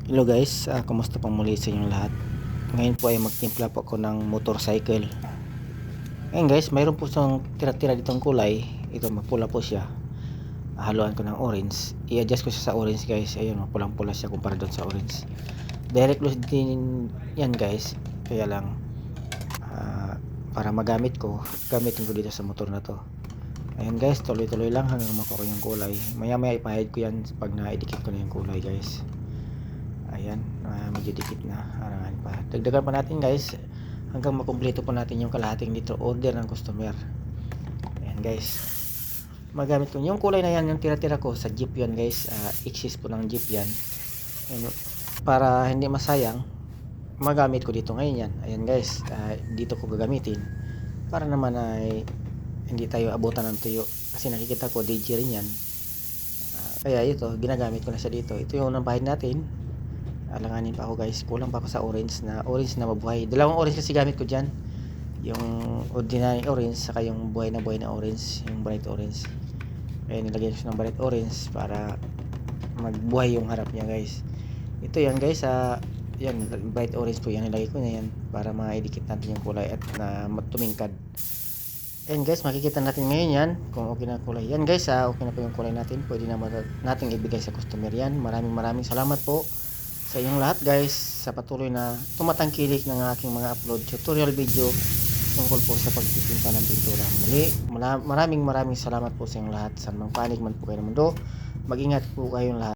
Hello guys, kumusta pang muli sa inyong lahat. Ngayon po ay magtimpla po ako ng motorcycle. Ngayon guys, mayroon po siyang tira-tira ditong kulay. Ito mapula po siya. Haluan ko ng orange. I-adjust ko siya sa orange guys. Ayun, mapulang-pula siya kumpara doon sa orange. Direct loose din yan guys. Kaya lang para magamit ko, gamitin ko dito sa motor na to. Ayan guys, tuloy-tuloy lang hanggang makuha yung kulay. Maya-maya ipahid ko yan pag na-edikit ko na yung kulay guys. Ayan, medyo dikit na, arangan pa. Dagdagan pa natin guys hanggang makumpleto po natin yung kalahating litro order ng customer. Ayan guys, magamit ko yung kulay na yan, yung tira-tira ko sa jeep yan guys. Excess po ng jeep yan. Ayan, para hindi masayang, magamit ko dito ngayon yan. Ayan guys, dito ko gagamitin para naman ay hindi tayo abutan ng tuyo, kasi nakikita ko DG rin yan. Kaya ito, ginagamit ko na siya dito. Ito yung nabahid natin. Alanganin pa ako guys, kulang pa ako sa orange na mabuhay. Dalawang orange kasi gamit ko dyan, yung ordinary orange saka yung buhay na orange, yung bright orange. Kaya nilagyan ko ng bright orange para magbuhay yung harap niya guys. Ito yan guys, yan bright orange po yan, nilagay ko na yan para maidikit natin yung kulay at tumingkad. Yan guys, makikita natin ngayon yan kung okay na kulay. Yan guys, okay na po yung kulay natin. Pwede na natin ibigay sa customer yan. Maraming salamat po sa inyong lahat guys, sa patuloy na tumatangkilik ng aking mga upload tutorial video tungkol po sa pagtitimpla ng pintura. Muli, maraming salamat po sa inyong lahat. Saan mang panig man po kayo ng mundo, mag-ingat po kayong lahat.